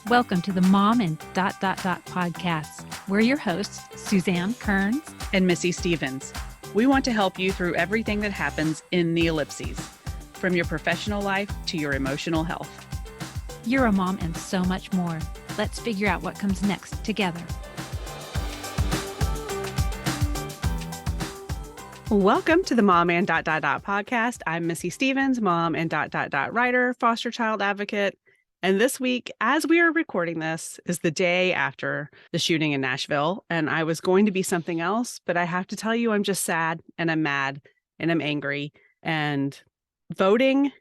Welcome to the Mom and podcast. We're your hosts, Suzanne Kearns and Missy Stevens. We want to help you through everything that happens in the ellipses, from your professional life to your emotional health. You're a mom and so much more. Let's figure out what comes next together. Welcome to the Mom and podcast. I'm Missy Stevens, mom and writer, foster child advocate. And this week, as we are recording this, is the day after the shooting in Nashville. And I was going to be something else, but I have to tell you, I'm just sad and I'm mad and I'm angry. And voting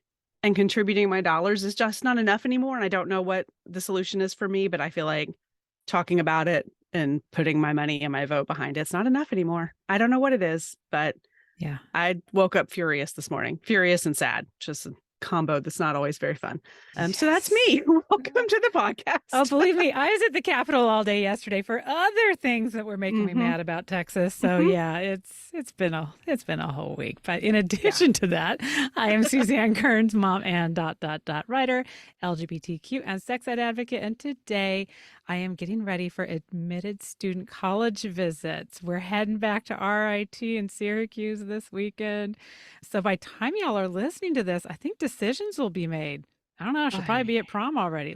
and contributing my dollars is just not enough anymore. And I don't know what the solution is for me, but I feel like talking about it and putting my money and my vote behind it's not enough anymore. I don't know what it is, but yeah, I woke up furious this morning, furious and sad, just a combo that's not always very fun. So that's me. Welcome to the podcast. Oh, believe me, I was at the Capitol all day yesterday for other things that were making me mad about Texas. So yeah, it's been a whole week. But in addition to that, I am Suzanne Kearns, mom and writer, LGBTQ and sex ed advocate, and today I am getting ready for admitted student college visits. We're heading back to RIT in Syracuse this weekend. So by the time y'all are listening to this, I think decisions will be made. I don't know. I should probably be at prom already.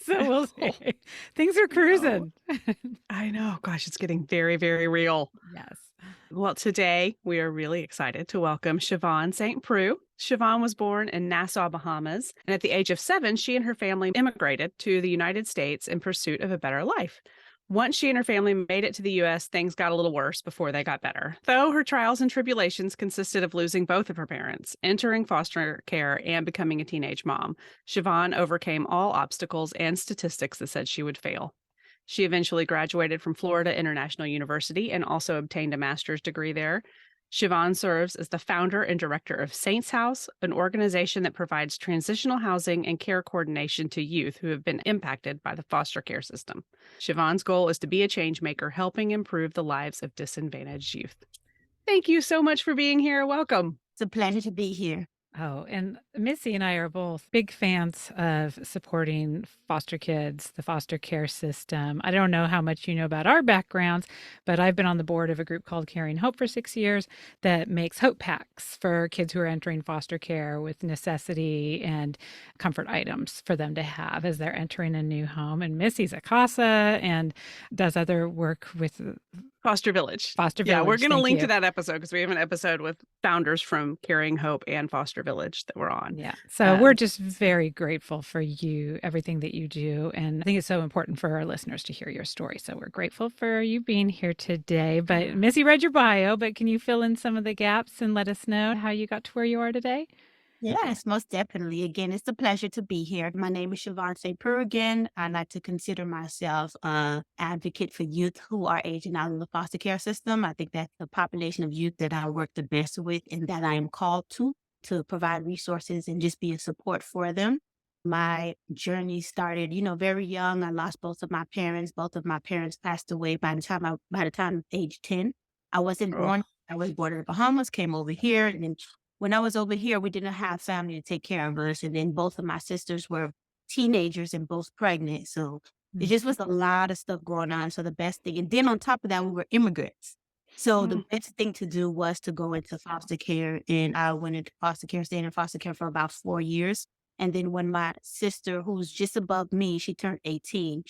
So we'll see. Things are cruising. I know. Gosh, it's getting very, very real. Yes. Well, today we are really excited to welcome Shavon St. Preux. Shavon was born in Nassau, Bahamas, and at the age of 7, she and her family immigrated to the United States in pursuit of a better life. Once she and her family made it to the U.S., things got a little worse before they got better. Though her trials and tribulations consisted of losing both of her parents, entering foster care, and becoming a teenage mom, Shavon overcame all obstacles and statistics that said she would fail. She eventually graduated from Florida International University and also obtained a master's degree there. Shavon serves as the founder and director of Saints House, an organization that provides transitional housing and care coordination to youth who have been impacted by the foster care system. Shavon's goal is to be a change maker, helping improve the lives of disadvantaged youth. Thank you so much for being here. Welcome. It's a pleasure to be here. Oh, and Missy and I are both big fans of supporting foster kids, the foster care system. I don't know how much you know about our backgrounds, but I've been on the board of a group called Caring Hope for 6 years that makes hope packs for kids who are entering foster care with necessity and comfort items for them to have as they're entering a new home. And Missy's a CASA and does other work with Foster Village. Yeah, we're going to link to that episode because we have an episode with founders from Caring Hope and Foster Village that we're on. Yeah. So we're just very grateful for you, everything that you do. And I think it's so important for our listeners to hear your story. So we're grateful for you being here today. But Missy read your bio, but can you fill in some of the gaps and let us know how you got to where you are today? Yes, most definitely. Again, it's a pleasure to be here. My name is Shavon St. Preux again. I like to consider myself an advocate for youth who are aging out of the foster care system. I think that's the population of youth that I work the best with and that I am called to provide resources and just be a support for them. My journey started, very young. I lost both of my parents. Both of my parents passed away by the time age 10. I wasn't born. I was born in the Bahamas, came over here, and then when I was over here, we didn't have family to take care of us. And then both of my sisters were teenagers and both pregnant. So it just was a lot of stuff going on. So the best thing, and then on top of that, we were immigrants. So the best thing to do was to go into foster care. And I went into foster care, stayed in foster care for about 4 years. And then when my sister, who's just above me, she turned 18.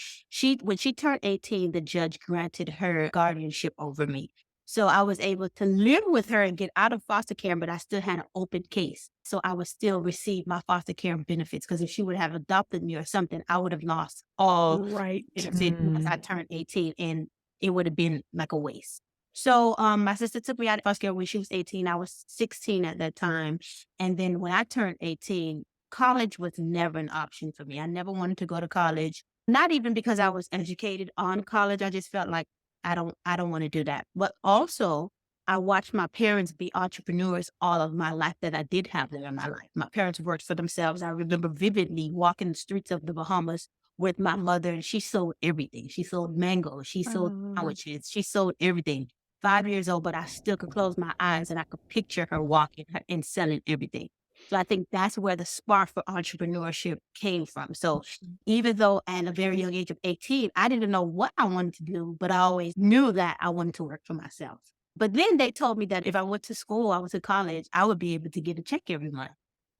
When she turned 18, the judge granted her guardianship over me. So I was able to live with her and get out of foster care, but I still had an open case. So I would still receive my foster care benefits because if she would have adopted me or something, I would have lost all benefits once I turned 18 and it would have been like a waste. So my sister took me out of foster care when she was 18. I was 16 at that time. And then when I turned 18, college was never an option for me. I never wanted to go to college, not even because I was educated on college. I just felt like I don't want to do that. But also, I watched my parents be entrepreneurs all of my life that I did have them in my life. My parents worked for themselves. I remember vividly walking the streets of the Bahamas with my mother, and she sold everything. She sold mangoes. She sold sandwiches. She sold everything. 5 years old, but I still could close my eyes and I could picture her walking and selling everything. So I think that's where the spark for entrepreneurship came from. So even though at a very young age of 18, I didn't know what I wanted to do, but I always knew that I wanted to work for myself. But then they told me that if I went to school, I went to college, I would be able to get a check every month.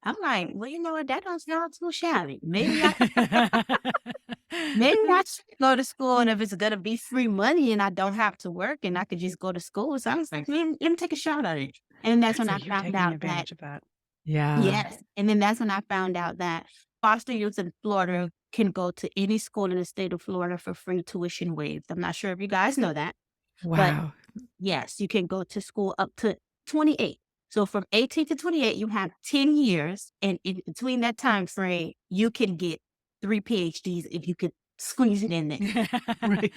I'm like, well, you know what? That don't sound too shabby. Maybe I should go to school, and if it's gonna be free money and I don't have to work and I could just go to school. So I was like, let me take a shot at it. And that's when So I you're found taking out that advantage of that. Yeah. yes. And then that's when I found out that foster youth in Florida can go to any school in the state of Florida for free tuition waived. I'm not sure if you guys know that, but Wow. yes, you can go to school up to 28. So from 18 to 28, you have 10 years. And in between that time frame, you can get 3 PhDs if you could squeeze it in there. Right.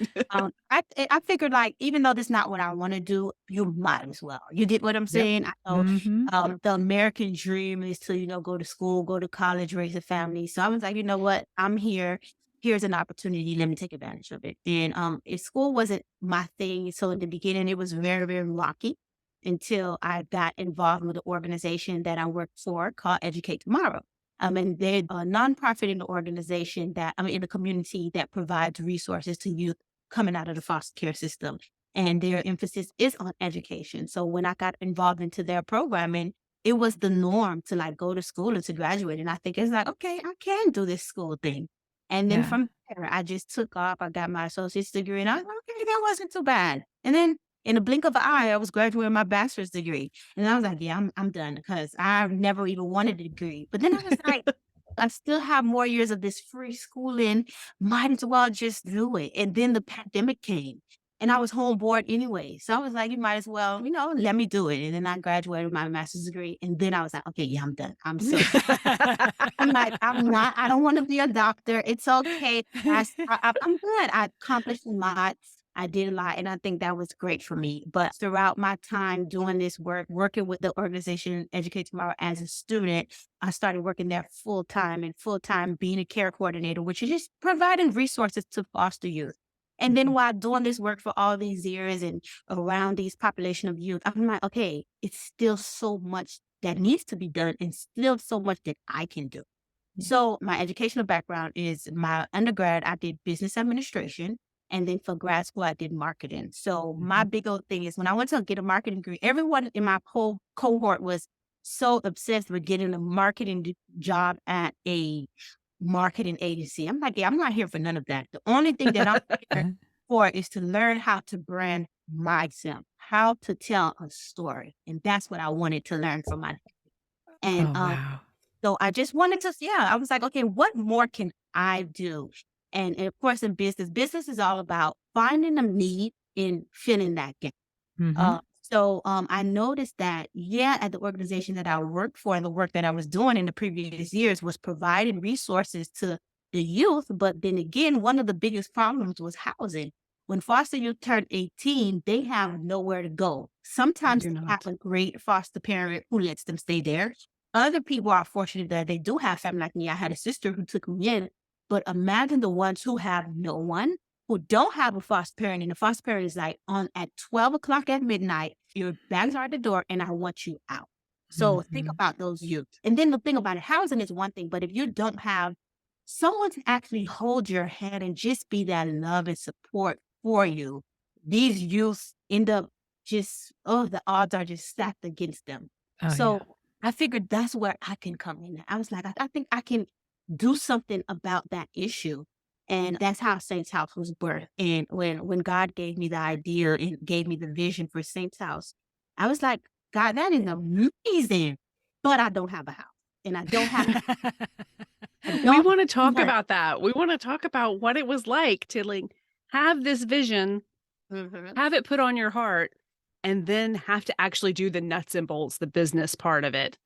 I figured like, even though that's not what I want to do, you might as well. You get what I'm Yep. saying? I know Mhm. the American dream is to, go to school, go to college, raise a family. So I was like, you know what? I'm here. Here's an opportunity. Let me take advantage of it. And if school wasn't my thing, so in the beginning, it was very, very rocky until I got involved with an organization that I worked for called Educate Tomorrow. And they're a nonprofit in the organization in the community that provides resources to youth coming out of the foster care system. And their emphasis is on education. So when I got involved into their programming, it was the norm to like go to school and to graduate. And I think it's like, okay, I can do this school thing. And then Yeah. from there, I just took off. I got my associate's degree and I was like, okay, that wasn't too bad. And then in a blink of an eye, I was graduating my bachelor's degree. And I was like, yeah, I'm done because I never even wanted a degree. But then I was like, I still have more years of this free schooling. Might as well just do it. And then the pandemic came and I was home bored anyway. So I was like, you might as well, let me do it. And then I graduated with my master's degree. And then I was like, okay, yeah, I'm done. I'm so I'm like, I don't want to be a doctor. It's okay. I'm good. I accomplished a lot. I did a lot. And I think that was great for me. But throughout my time doing this work, working with the organization Educate Tomorrow as a student, I started working there full time being a care coordinator, which is just providing resources to foster youth. And then while doing this work for all these years and around these population of youth, I'm like, okay, it's still so much that needs to be done and still so much that I can do. So my educational background is my undergrad, I did business administration. And then for grad school, I did marketing. So my big old thing is when I went to get a marketing degree, everyone in my whole cohort was so obsessed with getting a marketing job at a marketing agency. I'm like, yeah, I'm not here for none of that. The only thing that I'm here for is to learn how to brand myself, how to tell a story. And that's what I wanted to learn from my and Oh, wow. so I just wanted to, yeah, I was like, okay, what more can I do? And of course, in business is all about finding a need and filling that gap. Mhm. I noticed that, yeah, at the organization that I worked for and the work that I was doing in the previous years was providing resources to the youth. But then again, one of the biggest problems was housing. When foster youth turn 18, they have nowhere to go. They Sometimes do they have not. a great foster parent who lets them stay there. Other people are fortunate that they do have family like me. I had a sister who took me in. But imagine the ones who have no one, who don't have a foster parent, and the foster parent is like on at 12 o'clock at midnight, your bags are at the door, and I want you out. So think Mhm. about those youth. And then the thing about it, housing is one thing, but if you don't have someone to actually hold your hand and just be that love and support for you, these youths end up the odds are just stacked against them. Oh, yeah. So I figured that's where I can come in. I was like, I think I can do something about that issue. And that's how Saints House was birthed. And when God gave me the idea and gave me the vision for Saints House, I was like, God, that is amazing. But I don't have a house. And I We don't want to talk work. about that. We want to talk about what it was like to like have this vision, Mhm. have it put on your heart, and then have to actually do the nuts and bolts, the business part of it.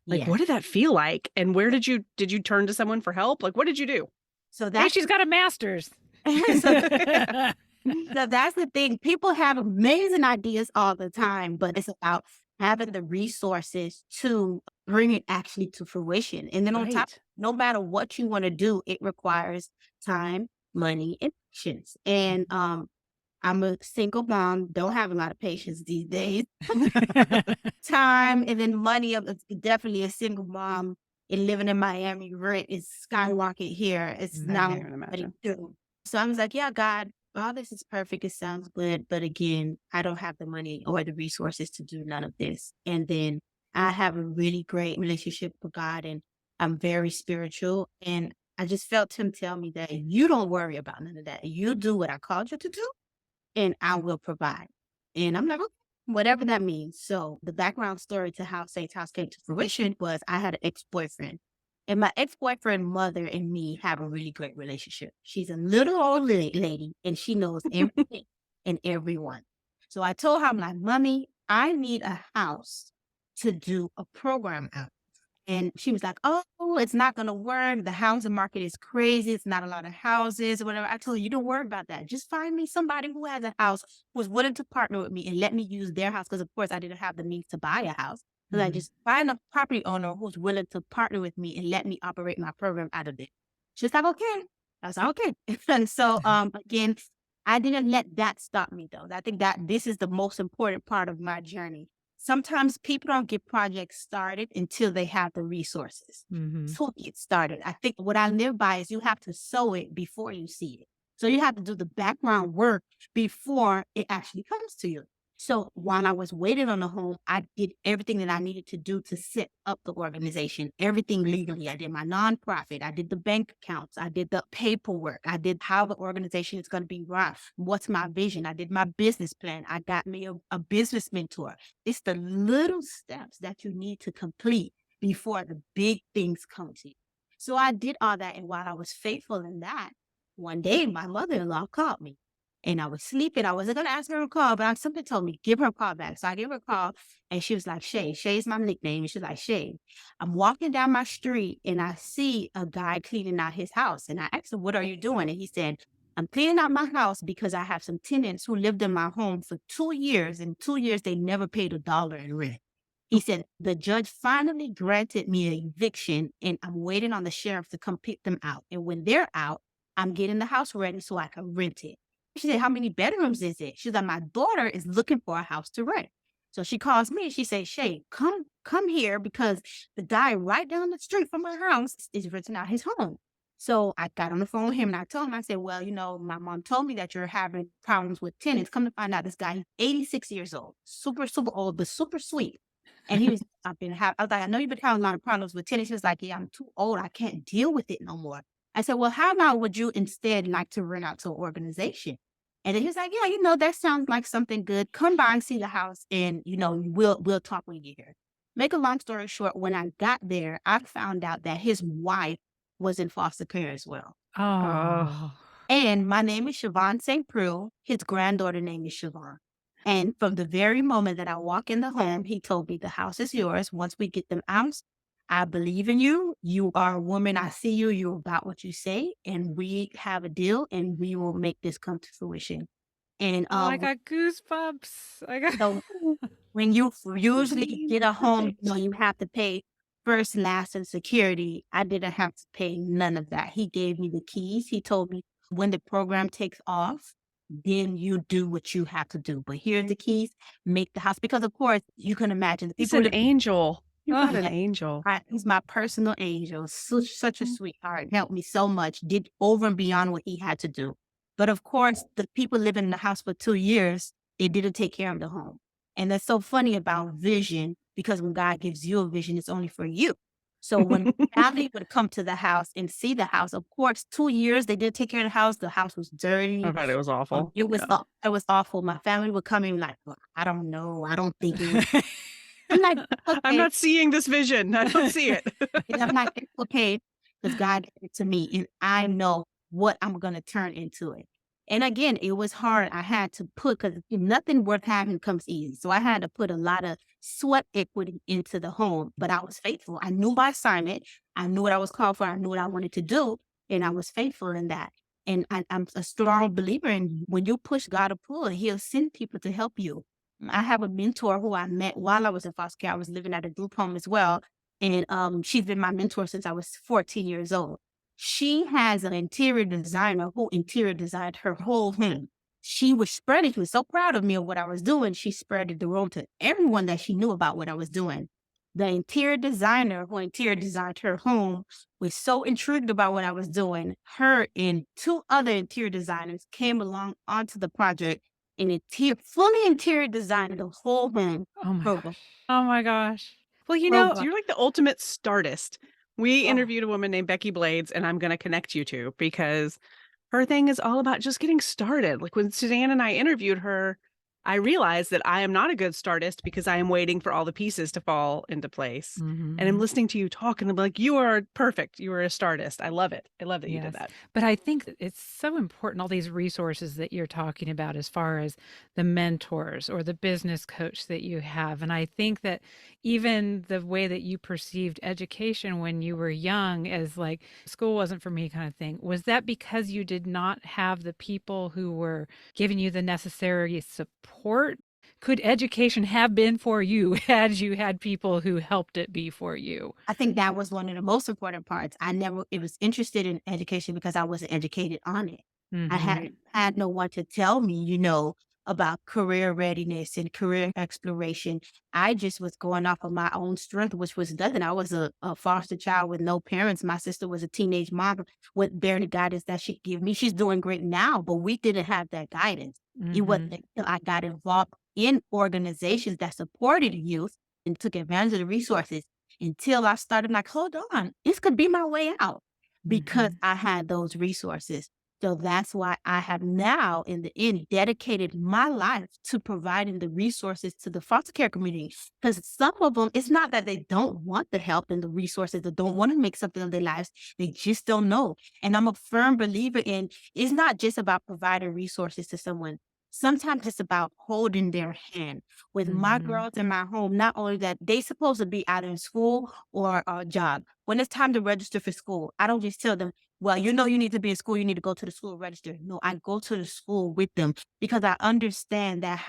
Like, Yeah. what did that feel like? And where did you turn to someone for help? Like, what did you do? So Hey, that's she's got a master's. so So that's the thing. People have amazing ideas all the time, but it's about having the resources to bring it actually to fruition. And then on top, Right. no matter what you want to do, it requires time, money, and patience. And I'm a single mom, don't have a lot of patience these days. Time and then money. I'm definitely a single mom and living in Miami. Rent is skyrocket here. It's I now can't even imagine. 32. So I was like, yeah, God, all this is perfect. It sounds good. But again, I don't have the money or the resources to do none of this. And then I have a really great relationship with God and I'm very spiritual. And I just felt him tell me that you don't worry about none of that. You do what I called you to do and I will provide. And I'm like, okay, whatever that means. So the background story to how Saint's House came to fruition was I had an ex-boyfriend. And my ex-boyfriend mother and me have a really great relationship. She's a little old lady and she knows everything and everyone. So I told her, I'm like, Mommy, I need a house to do a program out. And she was like, oh, it's not going to work. The housing market is crazy. It's not a lot of houses or whatever. I told her, you don't worry about that. Just find me somebody who has a house who's willing to partner with me and let me use their house. Because, of course, I didn't have the means to buy a house. So I just find a property owner who's willing to partner with me and let me operate my program out of it. She's like, okay. I was like, okay. And so, again, I didn't let that stop me, though. I think that this is the most important part of my journey. Sometimes people don't get projects started until they have the resources. So get started. I think what I live by is you have to sow it before you see it. So you have to do the background work before it actually comes to you. So while I was waiting on the home, I did everything that I needed to do to set up the organization, everything legally. I did my nonprofit. I did the bank accounts. I did the paperwork. I did how the organization is going to be run. What's my vision? I did my business plan. I got me a business mentor. It's the little steps that you need to complete before the big things come to you. So I did all that. And while I was faithful in that, one day my mother-in-law called me. And I was sleeping. I wasn't going to ask her to call, but something told me, give her a call back. So I gave her a call and she was like, Shay. Shay's my nickname. And she's like, Shay, I'm walking down my street and I see a guy cleaning out his house. And I asked him, what are you doing? And he said, I'm cleaning out my house because I have some tenants who lived in my home for 2 years. In 2 years, they never paid $1 in rent. He said, the judge finally granted me an eviction and I'm waiting on the sheriff to come pick them out. And when they're out, I'm getting the house ready so I can rent it. She said, how many bedrooms is it? She's like, my daughter is looking for a house to rent. So she calls me and she says, Shay, come here because the guy right down the street from my house is renting out his home. So I got on the phone with him and I told him, I said, well, my mom told me that you're having problems with tenants. Come to find out this guy is 86 years old, super, super old, but super sweet. And he was, I was like, I know you've been having a lot of problems with tenants. He was like, yeah, I'm too old. I can't deal with it no more. I said, well, how about would you instead like to rent out to an organization? And then he was like, yeah, that sounds like something good. Come by and see the house and, we'll talk when you get here. Make a long story short, when I got there, I found out that his wife was in foster care as well. Oh. And my name is Shavon St. Preux. His granddaughter name is Shavon. And from the very moment that I walk in the home, he told me the house is yours. Once we get them out, I believe in you. You are a woman. I see you. You're about what you say. And we have a deal and we will make this come to fruition. And I got goosebumps. So when you usually get a home, you have to pay first, last, and security. I didn't have to pay none of that. He gave me the keys. He told me when the program takes off, then you do what you have to do. But here's the keys. Make the house. Because, of course, you can imagine the people. He's an angel. You got an angel. He's my personal angel. Such a sweetheart. Helped me so much. Did over and beyond what he had to do. But of course, the people living in the house for 2 years, they didn't take care of the home. And that's so funny about vision, because when God gives you a vision, it's only for you. So when family would come to the house and see the house, of course, 2 years, they didn't take care of the house. The house was dirty. I bet it was awful. It was awful. My family would come in like, well, I don't know. I don't think it was. I'm like, okay. I'm not seeing this vision. I don't see it. And I'm like, okay, because God gave it to me and I know what I'm going to turn into it. And again, it was hard. I had to put, because nothing worth having comes easy. So I had to put a lot of sweat equity into the home, but I was faithful. I knew my assignment. I knew what I was called for. I knew what I wanted to do. And I was faithful in that. And I'm a strong believer in when you push God to pull, he'll send people to help you. I have a mentor who I met while I was in foster care. I was living at a group home as well. And she's been my mentor since I was 14 years old. She has an interior designer who interior designed her whole home. she was spreading, she was so proud of me of what I was doing. She spread the room to everyone that she knew about what I was doing. The interior designer who interior designed her home was so intrigued about what I was doing. Her and two other interior designers came along onto the project and fully interior designed the whole home. Oh my Program. gosh. Oh my gosh. Well, So you're like the ultimate startist. We oh, interviewed a woman named Becky Blades, and I'm going to connect you to because her thing is all about just getting started. Like when Suzanne and I interviewed her, I realized that I am not a good startist because I am waiting for all the pieces to fall into place. And I'm mhm. listening to you talk, and I'm like, you are perfect. You are a startist. I love it. I love that you did Yes. that. But I think that it's so important, all these resources that you're talking about, as far as the mentors or the business coach that you have. And I think that even the way that you perceived education when you were young, as like school wasn't for me kind of thing, was that because you did not have the people who were giving you the necessary support? Could education have been for you had you had people who helped it be for you? I think that was one of the most important parts. I never it was interested in education because I wasn't educated on it. I Hmm. had no one to tell me, about career readiness and career exploration. I just was going off of my own strength, which was nothing. I was a foster child with no parents. My sister was a teenage mom with barely guidance that she could give me. She's doing great now, but we didn't have that guidance. It Hmm. wasn't until I got involved in organizations that supported youth and took advantage of the resources until I started like, hold on, this could be my way out because Hmm. I had those resources. So that's why I have now, in the end, dedicated my life to providing the resources to the foster care community. Because some of them, it's not that they don't want the help and the resources, or don't want to make something of their lives. They just don't know. And I'm a firm believer in it's not just about providing resources to someone. Sometimes it's about holding their hand. With my Hmm. girls in my home, not only that they supposed to be either in school or a job. When it's time to register for school, I don't just tell them, well, you need to be in school, you need to go to the school register. No, I go to the school with them because I understand that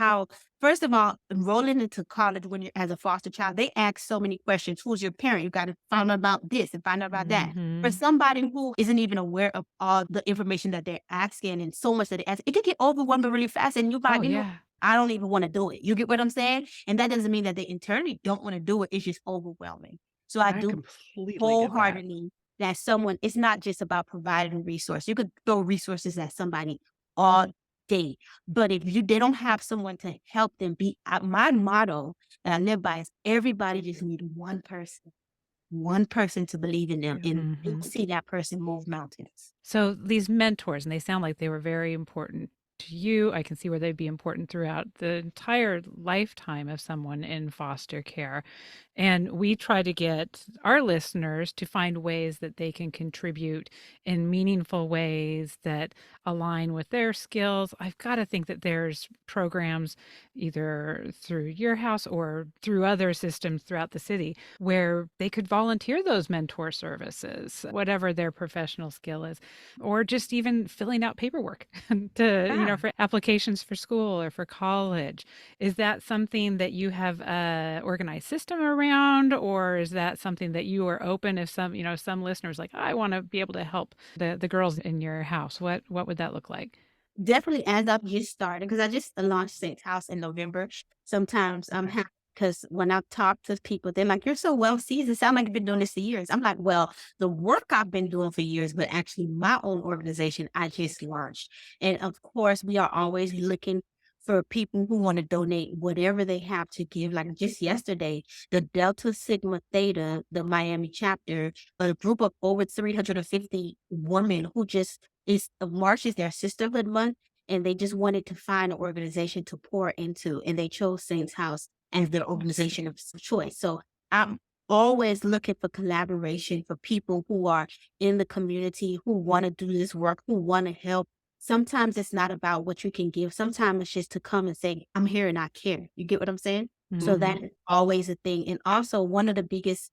first of all, enrolling into college when you're as a foster child, they ask so many questions. Who's your parent? You got to find out about this and find out about that. For Hmm. somebody who isn't even aware of all the information that they're asking and so much that they ask, it could get overwhelming really fast. And you Oh, might, yeah. I don't even want to do it. You get what I'm saying? And that doesn't mean that they internally don't want to do it. It's just overwhelming. So I I do completely get that. wholeheartedly that it's not just about providing resource. You could throw resources at somebody all day, but if they don't have someone to help them my motto that I live by is everybody just need one person to believe in them, and you'll Mhm. see that person move mountains. So these mentors, and they sound like they were very important to you. I can see where they'd be important throughout the entire lifetime of someone in foster care. And we try to get our listeners to find ways that they can contribute in meaningful ways that align with their skills. I've got to think that there's programs either through your house or through other systems throughout the city where they could volunteer those mentor services, whatever their professional skill is, or just even filling out paperwork to, Yeah. for applications for school or for college. Is that something that you have a organized system around, or is that something that you are open if some listeners like, I want to be able to help the girls in your house? What would that look like? Definitely as I've just started, because I just launched Saint's House in November. Sometimes I'm happy because when I talk to people, they're like, "You're so well seasoned. Sound like you've been doing this for years." I'm like, "Well, the work I've been doing for years, but actually my own organization I just launched." And of course, we are always looking for people who want to donate whatever they have to give. Like just yesterday, the Delta Sigma Theta, the Miami chapter, a group of over 350 women who just March is their sisterhood month, and they just wanted to find an organization to pour into, and they chose Saints House as their organization of choice. So I'm always looking for collaboration for people who are in the community, who want to do this work, who want to help. Sometimes it's not about what you can give. Sometimes it's just to come and say, I'm here and I care. You get what I'm saying? So Hmm. that is always a thing. And also one of the biggest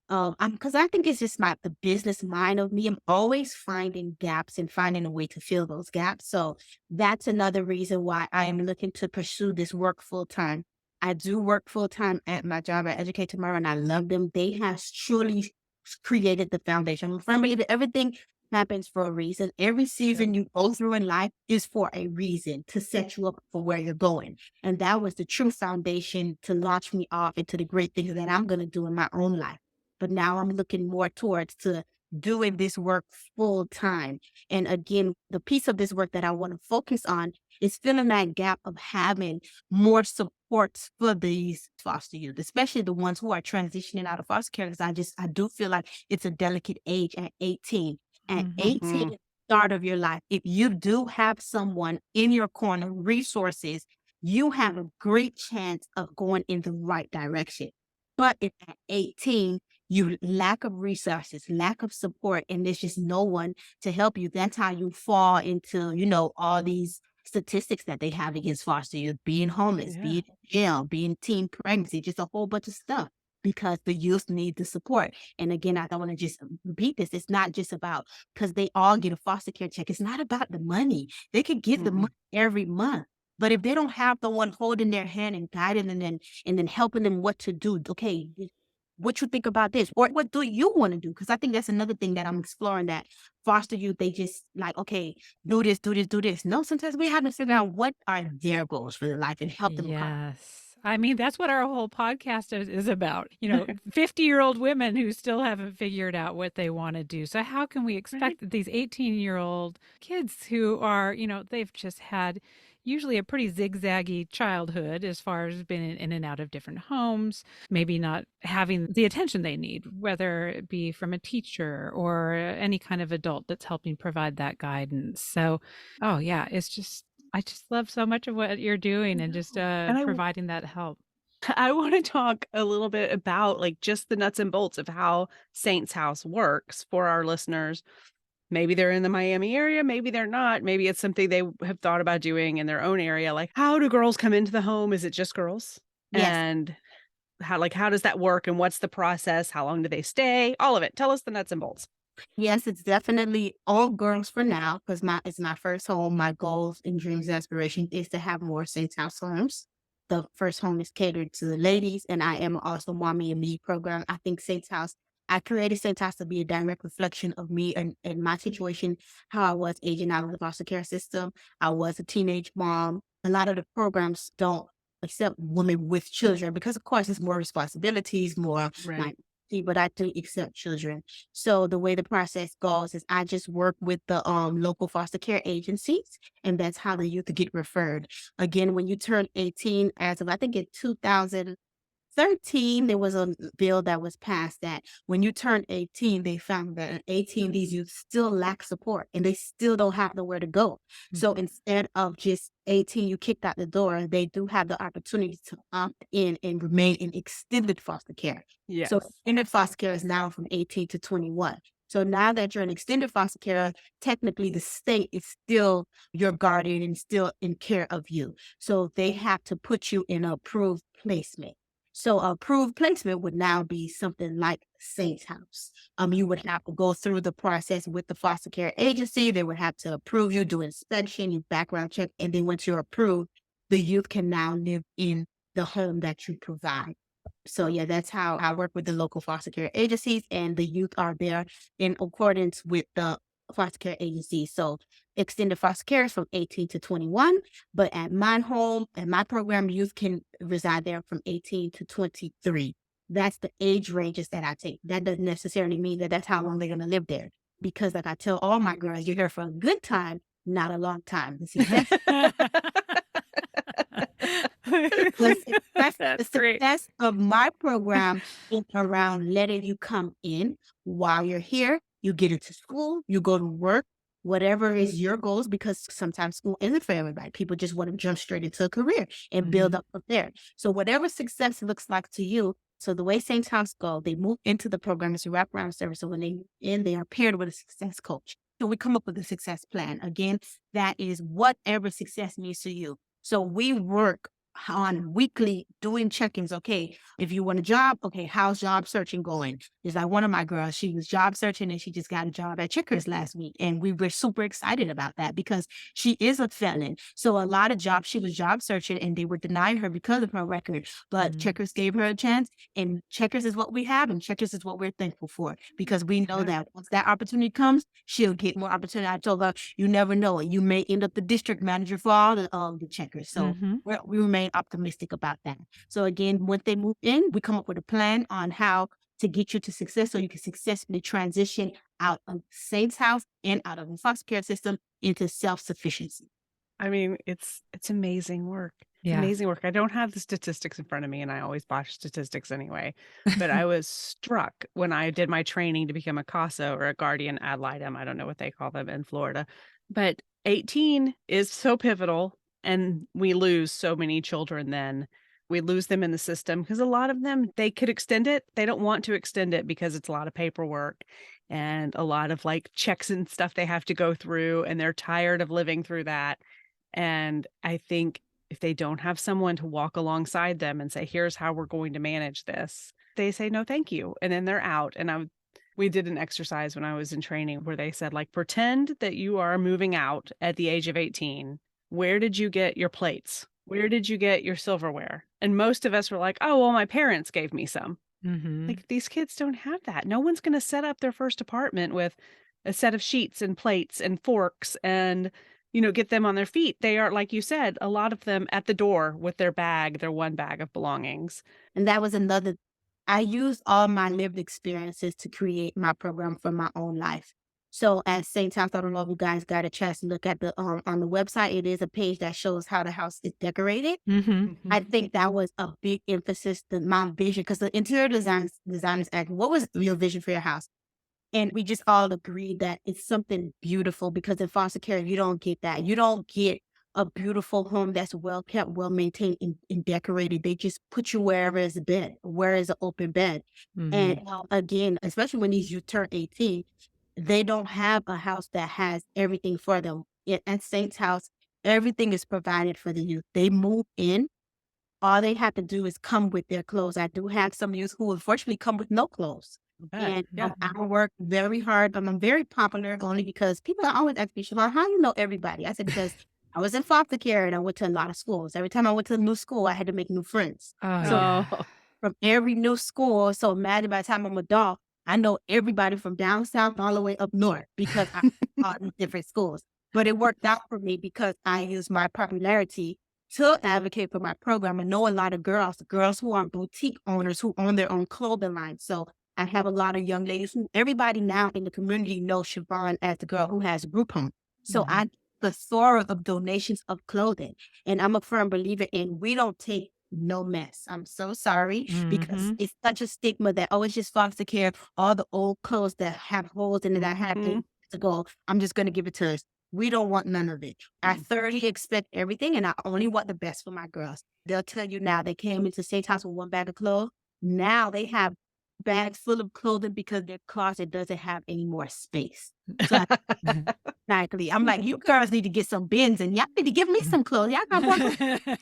because I think it's just the business mind of me. I'm always finding gaps and finding a way to fill those gaps. So that's another reason why I am looking to pursue this work full time. I do work full time at my job at Educate Tomorrow, and I love them. They have truly created the foundation. I'm a firm believer everything. happens for a reason. Every season you go through in life is for a reason to set you up for where you're going. And that was the true foundation to launch me off into the great things that I'm going to do in my own life. But now I'm looking more towards to doing this work full time. And again, the piece of this work that I want to focus on is filling that gap of having more supports for these foster youth, especially the ones who are transitioning out of foster care. Because I do feel like it's a delicate age at 18. At Mhm. 18, start of your life, if you do have someone in your corner, resources, you have a great chance of going in the right direction. But if at 18, you lack of resources, lack of support, and there's just no one to help you, that's how you fall into, all these statistics that they have against foster youth, being homeless, Yeah. being in jail, being teen pregnancy, just a whole bunch of stuff because the youth need the support. And again, I don't want to just repeat this. It's not just about because they all get a foster care check. It's not about the money. They could get the Mm-mm. money every month. But if they don't have the one holding their hand and guiding them and then helping them what to do, okay, what you think about this? Or what do you want to do? Because I think that's another thing that I'm exploring that foster youth, they just like, okay, do this, do this, do this. No, sometimes we have to figure out what are their goals for their life and help them accomplish. Yes. I mean, that's what our whole podcast is about. 50-year-old women who still haven't figured out what they want to do. So, how can we Right. expect that these 18-year-old kids who are, they've just had usually a pretty zigzaggy childhood as far as being in and out of different homes, maybe not having the attention they need, whether it be from a teacher or any kind of adult that's helping provide that guidance. So, oh, yeah, I just love so much of what you're doing and just And providing that help. I want to talk a little bit about like just the nuts and bolts of how Saints House works for our listeners. Maybe they're in the Miami area, maybe they're not. Maybe it's something they have thought about doing in their own area. Like, how do girls come into the home? Is it just girls? Yes. And how does that work? And what's the process? How long do they stay? All of it. Tell us the nuts and bolts. Yes, it's definitely all girls for now because it's my first home. My goals and dreams, aspiration is to have more Saints House homes. The first home is catered to the ladies, and I am also mommy and me program. I think Saints House. I created Saints House to be a direct reflection of me and my situation, how I was aging out of the foster care system. I was a teenage mom. A lot of the programs don't accept women with children because, of course, it's more responsibilities, more Right. like, but I do accept children. So the way the process goes is I just work with the local foster care agencies, and that's how the youth get referred. Again, when you turn 18, as of I think in 2013, there was a bill that was passed that when you turn 18, they found that at 18, these youth still lack support and they still don't have nowhere to go. So Mhm. instead of just 18, you kicked out the door, they do have the opportunity to opt in and remain in extended foster care. So Yes. extended foster care is now from 18 to 21. So now that you're in extended foster care, technically the state is still your guardian and still in care of you. So they have to put you in an approved placement. So approved placement would now be something like Saints House. You would have to go through the process with the foster care agency. They would have to approve you, do inspection, you background check, and then once you're approved, the youth can now live in the home that you provide. So yeah, that's how I work with the local foster care agencies, and the youth are there in accordance with the foster care agency. So extended foster care is from 18 to 21, but at my home and my program, youth can reside there from 18 to 23. That's the age ranges that I take. That doesn't necessarily mean that that's how long they're going to live there. Because like I tell all my girls, you're here for a good time, not a long time. The the That's great. success of my program is around letting you come in while you're here. You get into school, you go to work, whatever is your goals, because sometimes school isn't for everybody. People just want to jump straight into a career and build Mhm. up from there. So whatever success looks like to you. So the way St. Thomas go, they move into the program as a wraparound service. So when they in, they are paired with a success coach. So we come up with a success plan. Again, that is whatever success means to you. So we work on weekly doing check-ins. Okay, if you want a job, okay, how's job searching going? It's like one of my girls, she was job searching and she just got a job at Checkers last week. And we were super excited about that because she is a felon. So a lot of jobs, she was job searching and they were denying her because of her record. But Checkers gave her a chance, and Checkers is what we have, and Checkers is what we're thankful for because we know that once that opportunity comes, she'll get more opportunity. I told her, you never know it. You may end up the district manager for all the Checkers. So we remain optimistic about that. So again, when they move in, we come up with a plan on how to get you to success so you can successfully transition out of Saint's house and out of the foster care system into self-sufficiency. I mean, it's amazing work. It's Yeah. amazing work. I don't have the statistics in front of me, and I always botch statistics anyway. But I was struck when I did my training to become a CASA or a guardian ad litem. I don't know what they call them in Florida. But 18 is so pivotal, and we lose so many children then. We lose them in the system because a lot of them, they could extend it. They don't want to extend it because it's a lot of paperwork and a lot of like checks and stuff they have to go through, and they're tired of living through that. And I think if they don't have someone to walk alongside them and say, here's how we're going to manage this, they say, no, thank you. And then they're out. And we did an exercise when I was in training where they said, like, pretend that you are moving out at the age of 18. Where did you get your plates? Where did you get your silverware? And most of us were like, oh, well, my parents gave me some. Like, these kids don't have that. No one's going to set up their first apartment with a set of sheets and plates and forks and, get them on their feet. They are, like you said, a lot of them at the door with their one bag of belongings. And that was another, I used all my lived experiences to create my program for my own life. So at St. Thomas, I don't know if you guys got a chance to look at the on the website. It is a page that shows how the house is decorated. I think that was a big emphasis to my vision because the interior designers asked, what was your vision for your house? And we just all agreed that it's something beautiful because in foster care, you don't get that. You don't get a beautiful home that's well kept, well maintained, and decorated. They just put you wherever is a bed, where is an open bed. And again, especially when these youth turn 18, they don't have a house that has everything for them. At Saint's house, everything is provided for the youth. They move in. All they have to do is come with their clothes. I do have some youth who unfortunately come with no clothes. And I work very hard, but I'm very popular only because people are always asking me, Shavon, how you know everybody? I said, because I was in foster care and I went to a lot of schools. Every time I went to a new school, I had to make new friends. So from every new school, so imagine by the time I'm an adult, I know everybody from down south all the way up north because I taught in different schools. But it worked out for me because I used my popularity to advocate for my program. I know a lot of girls who are boutique owners who own their own clothing line. So I have a lot of young ladies everybody now in the community knows Shavon as the girl who has a group home. So I plethora of donations of clothing. And I'm a firm believer in we don't take no mess. I'm so sorry because it's such a stigma that, oh, it's just foster care. All the old clothes that have holes in it that have to go, I'm just going to give it to us. We don't want none of it. I thoroughly expect everything, and I only want the best for my girls. They'll tell you now they came into St. Thomas with one bag of clothes. Now they have bags full of clothing because their closet doesn't have any more space. So exactly. I'm like, you girls need to get some bins and y'all need to give me some clothes. Y'all got more clothes.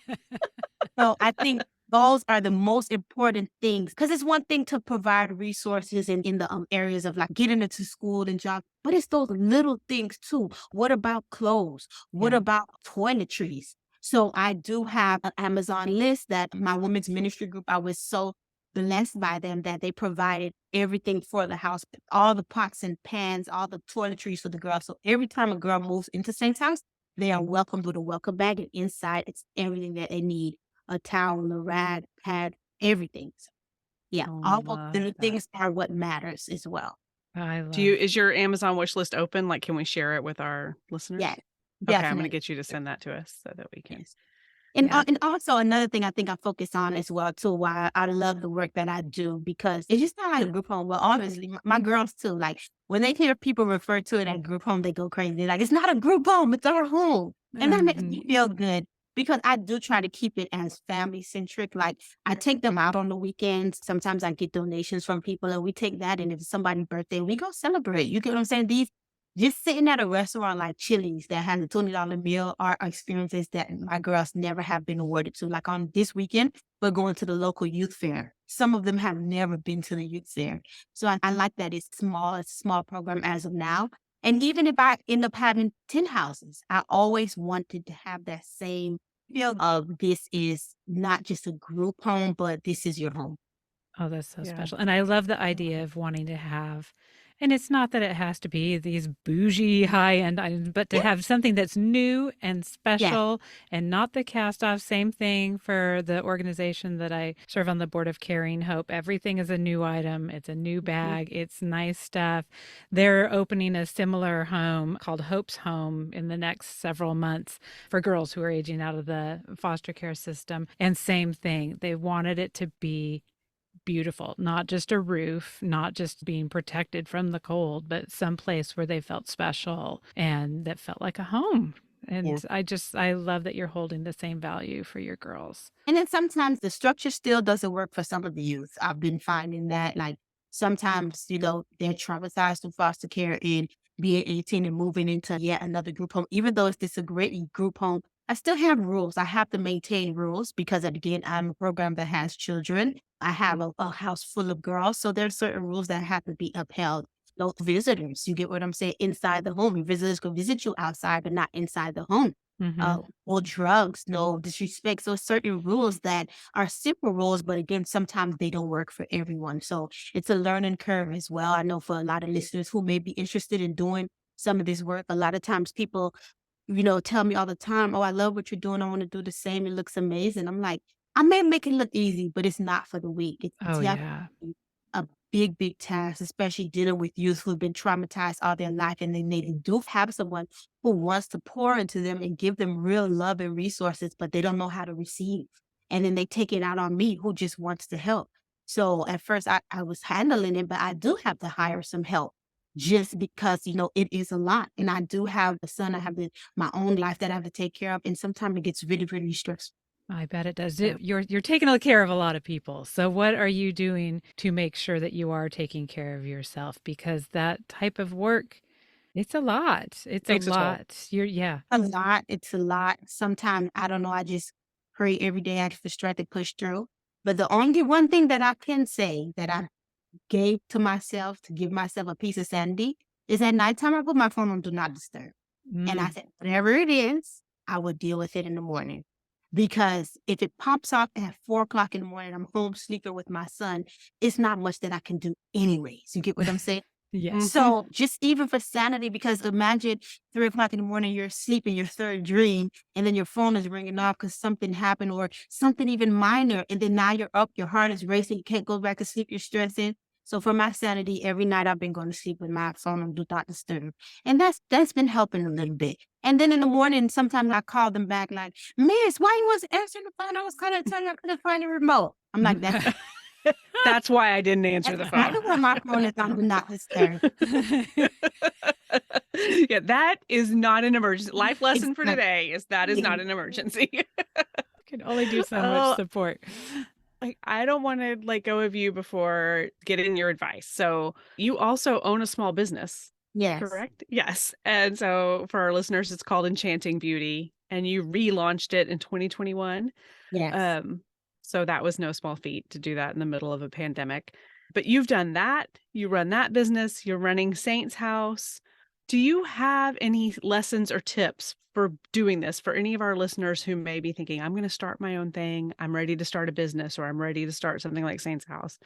So I think those are the most important things because it's one thing to provide resources in the areas of like getting into school and job, but it's those little things too. What about clothes? What about toiletries? So I do have an Amazon list that my women's ministry group, I was so blessed by them that they provided everything for the house, all the pots and pans, all the toiletries for the girls. So every time a girl moves into Saint's house, they are welcomed with a welcome bag, and inside it's everything that they need. A towel, a rag, pad, everything. So, all of the things are what matters as well. I love. Is your Amazon wish list open? Like, can we share it with our listeners? Yeah, Okay, definitely. I'm going to get you to send that to us so that we can. Yes. And also another thing I think I focus on as well too, why I love the work that I do, because it's just not like a group home. Well, obviously my girls too, like when they hear people refer to it as group home, they go crazy. Like, it's not a group home, it's our home. And that makes me feel good because I do try to keep it as family centric. Like, I take them out on the weekends. Sometimes I get donations from people and we take that. And if it's somebody's birthday, we go celebrate. You get what I'm saying? just sitting at a restaurant like Chili's that has a $20 meal are experiences that my girls never have been awarded to. Like on this weekend, we're going to the local youth fair. Some of them have never been to the youth fair. So I like that it's a small program as of now. And even if I end up having 10 houses, I always wanted to have that same feel of this is not just a group home, but this is your home. Oh, that's so Yeah. special. And I love the idea of wanting to have, and it's not that it has to be these bougie high end items, but to Yeah. have something that's new and Yeah. special and not the cast off. Same thing for the organization that I serve on the board of, Caring Hope. Everything is a new item, it's a new Mhm. bag, it's nice stuff. They're opening a similar home called Hope's Home in the next several months for girls who are aging out of the foster care system. And same thing, they wanted it to be beautiful, not just a roof, not just being protected from the cold, but some place where they felt special and that felt like a home. Yeah. And I love that you're holding the same value for your girls. And then sometimes the structure still doesn't work for some of the youth. I've been finding that, like, sometimes, they're traumatized from foster care and being 18 and moving into yet another group home. Even though it's this a great group home, I still have rules. I have to maintain rules because, again, I'm a program that has children. I have a house full of girls. So there's certain rules that have to be upheld. No visitors, you get what I'm saying, inside the home. Your visitors can visit you outside, but not inside the home. Hmm. Or drugs, no disrespect. So certain rules that are simple rules, but again, sometimes they don't work for everyone. So it's a learning curve as well. I know for a lot of listeners who may be interested in doing some of this work, a lot of times people, tell me all the time, oh, I love what you're doing. I want to do the same. It looks amazing. I'm like, I may make it look easy, but it's not for the weak. It's Oh, yeah. definitely a big, big task, especially dealing with youth who've been traumatized all their life and then they do have someone who wants to pour into them and give them real love and resources, but they don't know how to receive. And then they take it out on me who just wants to help. So at first I was handling it, but I do have to hire some help just because, it is a lot. And I do have a son, I have my own life that I have to take care of. And sometimes it gets really, really stressful. I bet it does. Yeah. You're taking care of a lot of people. So what are you doing to make sure that you are taking care of yourself? Because that type of work, it's a lot. It's a Takes a toll. lot. Yeah. A lot. It's a lot. Sometimes I don't know. I just pray every day. I just try to push through. But the only one thing that I can say that I gave to myself to give myself a piece of sanity is at nighttime I put my phone on do not disturb. And I Mm. said, whatever it is, I will deal with it in the morning. Because if it pops up at 4 o'clock in the morning, I'm home sleeping with my son, it's not much that I can do anyways. You get what I'm saying? Yes. Mhm. So just even for sanity, because imagine 3 o'clock in the morning, you're asleep in your third dream, and then your phone is ringing off because something happened or something even minor. And then now you're up, your heart is racing, you can't go back to sleep, you're stressing. So for my sanity, every night I've been going to sleep with my phone on do not disturb. And that's been helping a little bit. And then in the morning, sometimes I call them back like, Miss, why you wasn't answering the phone? I was kind of telling you I couldn't find the remote. I'm like, that's That's why I didn't answer that's the phone. exactly what my phone is on do not disturb. Yeah, that is not an emergency. Life lesson for Exactly. today is that is not an emergency. Can only do so much Oh, support. I don't want to let go of you before getting your advice. So you also own a small business, Yes. correct? Yes. And so for our listeners, it's called Enchanting Beauty, and you relaunched it in 2021. Yes. Um, so that was no small feat to do that in the middle of a pandemic. But you've done that. You run that business. You're running Saint's House. Do you have any lessons or tips for doing this for any of our listeners who may be thinking, I'm going to start my own thing. I'm ready to start a business or I'm ready to start something like Saint's House.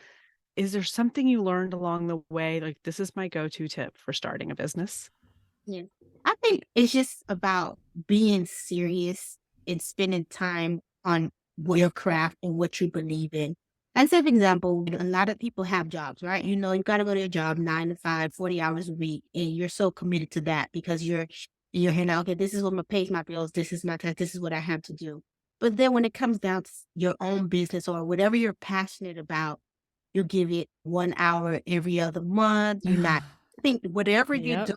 Is there something you learned along the way? Like, this is my go-to tip for starting a business. Yeah. I think it's just about being serious and spending time on your craft and what you believe in. As an example, a lot of people have jobs, right? You got to go to your job 9 to 5, 40 hours a week, and you're so committed to that because you're here now. Okay, this is what my pays my bills. This is my tax. This is what I have to do. But then when it comes down to your own business or whatever you're passionate about, you give it 1 hour every other month. I think whatever you Yep. do,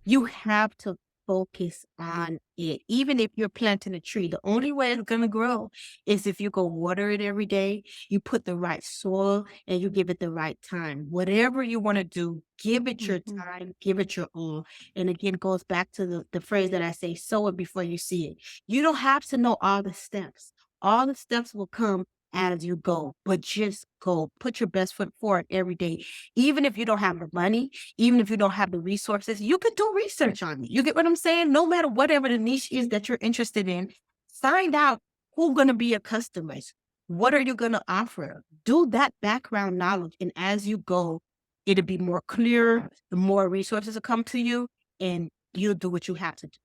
you have to focus on it. Even if you're planting a tree, the only way it's going to grow is if you go water it every day, you put the right soil, and you give it the right time. Whatever you want to do, give it your Mhm. time, give it your all. And again, it goes back to the phrase that I say, sow it before you see it. You don't have to know all the steps. All the steps will come as you go, but just go. Put your best foot forward every day. Even if you don't have the money, even if you don't have the resources, you can do research on it. You get what I'm saying? No matter whatever the niche is that you're interested in, find out who's going to be your customers. What are you going to offer? Do that background knowledge. And as you go, it'll be more clear. The more resources will come to you, and you'll do what you have to do.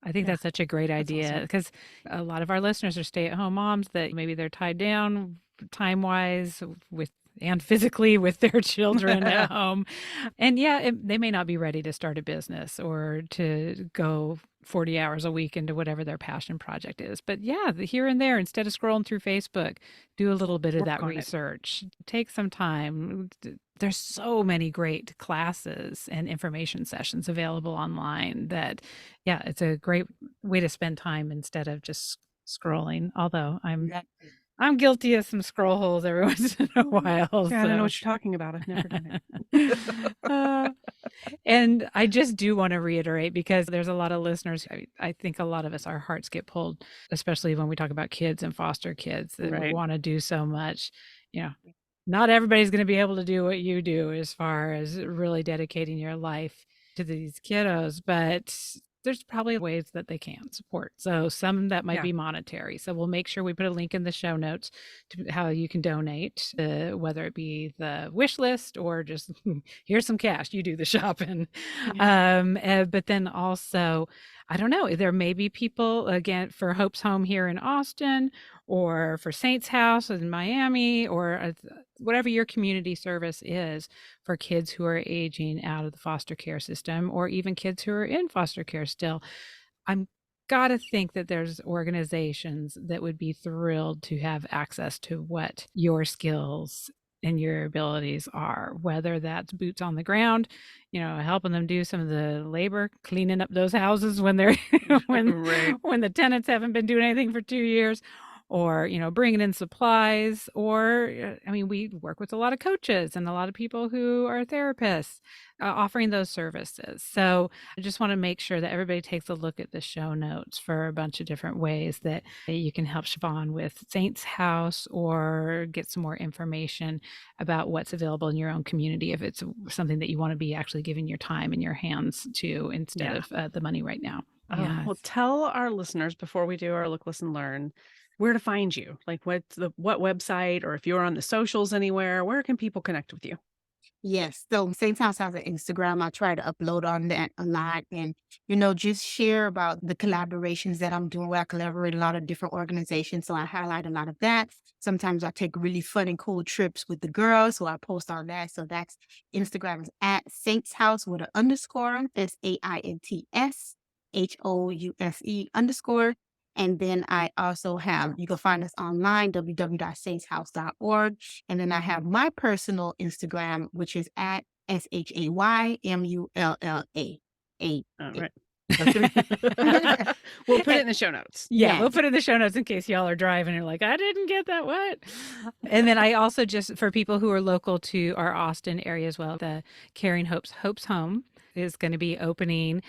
I think Yeah, that's such a great that's idea awesome. because a lot of our listeners are stay-at-home moms that maybe they're tied down time-wise with and physically with their children at home. And yeah, they may not be ready to start a business or to go 40 hours a week into whatever their passion project is. But yeah, here and there, instead of scrolling through Facebook, do a little bit of Work that on it. research. Take some time. There's so many great classes and information sessions available online that, yeah, it's a great way to spend time instead of just scrolling. Although I'm guilty of some scroll holes every once in a while. Yeah, I don't know So what you're talking about. I've never done it. uh, and I just do want to reiterate because there's a lot of listeners. I think a lot of us, our hearts get pulled, especially when we talk about kids and foster kids that Right. want to do so much. You know, not everybody's going to be able to do what you do as far as really dedicating your life to these kiddos, but there's probably ways that they can support. So some that might Yeah. be monetary. So we'll make sure we put a link in the show notes to how you can donate, whether it be the wish list or just here's some cash, you do the shopping. But then also, I don't know, there may be people again for Hope's Home here in Austin or for Saints House in Miami or whatever your community service is for kids who are aging out of the foster care system or even kids who are in foster care still. I'm gotta think that there's organizations that would be thrilled to have access to what your skills and your abilities are, whether that's boots on the ground, helping them do some of the labor, cleaning up those houses when they're Right. when the tenants haven't been doing anything for 2 years, or bringing in supplies, or I mean, we work with a lot of coaches and a lot of people who are therapists offering those services. So I just want to make sure that everybody takes a look at the show notes for a bunch of different ways that you can help Shavon with Saints House or get some more information about what's available in your own community if it's something that you want to be actually giving your time and your hands to instead of the money right now. Oh, well, tell our listeners before we do our look, listen, learn where to find you. Like what website, or if you're on the socials anywhere, where can people connect with you? Yes. So St. House has an Instagram. I try to upload on that a lot and, just share about the collaborations that I'm doing where I collaborate with a lot of different organizations. So I highlight a lot of that. Sometimes I take really fun and cool trips with the girls. So I post on that. So that's Instagram is at Saints House with an underscore. That's AINTSHOUSE_. And then I also have, you can find us online, www.saintshouse.org. And then I have my personal Instagram, which is at SHAYMULLA. All right. We'll put it in the show notes. Yeah, we'll put it in the show notes in case y'all are driving and you're like, I didn't get that. What? And then I also just, for people who are local to our Austin area as well, the Caring Hope's Home is going to be opening,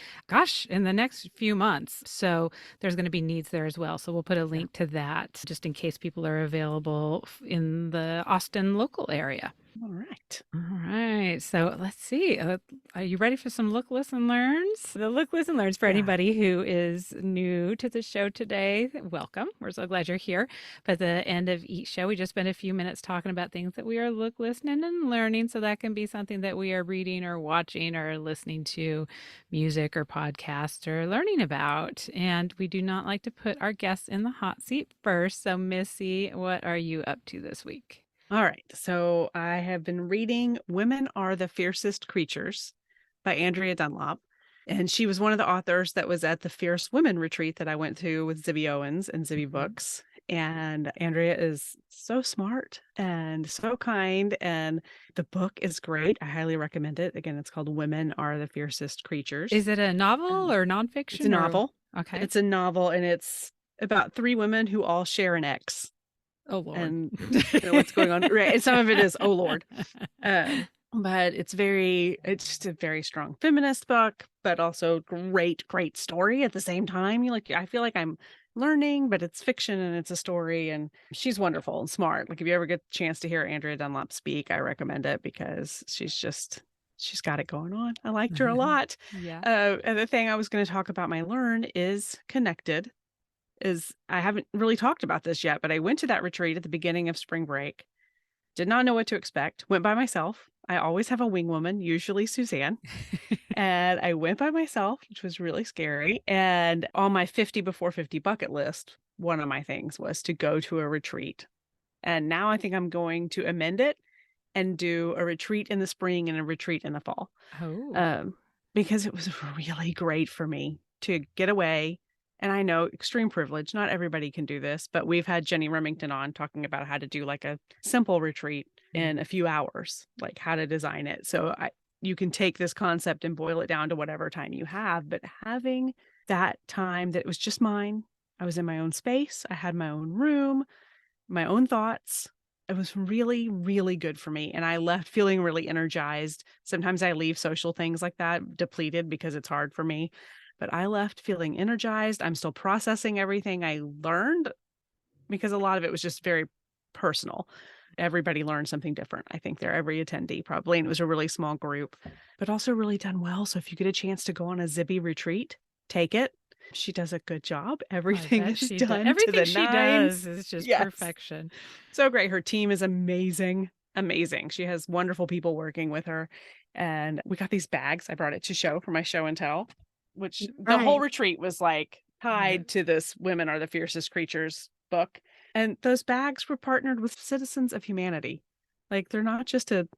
in the next few months. So there's going to be needs there as well. So we'll put a link to that just in case people are available in the Austin local area. All right. All right. So let's see. Are you ready for some Look, Listen, Learns? The Look, Listen, Learns for anybody who is new to the show today. Welcome. We're so glad you're here. But at the end of each show, we just spend a few minutes talking about things that we are listening and learning. So that can be something that we are reading or watching or listening to, music or podcasts or learning about. And we do not like to put our guests in the hot seat first. So Missy, what are you up to this week? All right. So I have been reading Women Are the Fiercest Creatures by Andrea Dunlop. And she was one of the authors that was at the Fierce Women retreat that I went to with Zibby Owens and Zibby Books. And Andrea is so smart and so kind. And the book is great. I highly recommend it. Again, it's called Women Are the Fiercest Creatures. Is it a novel or It's a nonfiction or? novel. Okay. It's a novel, and it's about 3 women who all share an ex. Oh, Lord. And what's going on. Right. And some of it is, oh, Lord. But it's just a very strong feminist book, but also great story at the same time. I feel like I'm learning, but it's fiction and it's a story, and she's wonderful and smart. Like, if you ever get the chance to hear Andrea Dunlop speak, I recommend it because she's got it going on. I liked her a lot. Yeah. And the thing I was going to talk about my learn is connected. Is I haven't really talked about this yet, but I went to that retreat at the beginning of spring break. Did not know what to expect. Went by myself. I always have a wing woman, usually Suzanne. And I went by myself, which was really scary. And on my 50 before 50 bucket list, one of my things was to go to a retreat. And now I think I'm going to amend it and do a retreat in the spring and a retreat in the fall. Oh. Because it was really great for me to get away. And I know, extreme privilege, not everybody can do this, but we've had Jenny Remington on talking about how to do like a simple retreat in a few hours, like how to design it. So you can take this concept and boil it down to whatever time you have, but having that time that was just mine, I was in my own space, I had my own room, my own thoughts. It was really, really good for me. And I left feeling really energized. Sometimes I leave social things like that depleted because it's hard for me. But I left feeling energized. I'm still processing everything I learned because a lot of it was just very personal. Everybody learned something different. I think every attendee probably. And it was a really small group, but also really done well. So if you get a chance to go on a Zibby retreat, take it. She does a good job. Everything is done Everything to the she nines. does is just Yes. perfection. So great. Her team is amazing. Amazing. She has wonderful people working with her. And we got these bags. I brought it to show for my show and tell, which the whole retreat was like tied to this Women Are the Fiercest Creatures book. And those bags were partnered with Citizens of Humanity. Like, they're not just a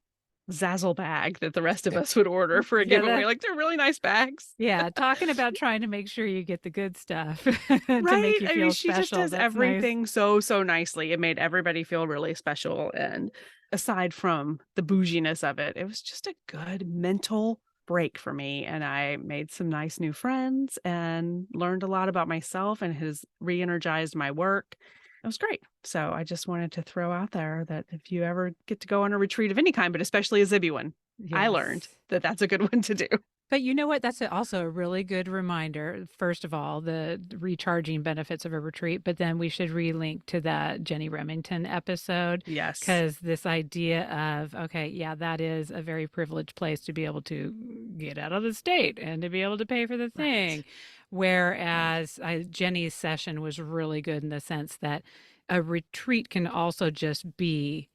Zazzle bag that the rest of us would order for a giveaway. Like, they're really nice bags. Yeah, talking about trying to make sure you get the good stuff to make you feel she special. just does That's everything nice. so nicely. It made everybody feel really special. And aside from the bouginess of it, it was just a good mental break for me. And I made some nice new friends and learned a lot about myself, and has re-energized my work. It was great. So I just wanted to throw out there that if you ever get to go on a retreat of any kind, but especially a Zibby one, I learned that that's a good one to do. But you know what? That's also a really good reminder. First of all, the recharging benefits of a retreat, but then we should relink to that Jenny Remington episode. Yes. Because this idea of, okay, yeah, that is a very privileged place to be able to get out of the state and to be able to pay for the thing. Right. Whereas Jenny's session was really good in the sense that a retreat can also just be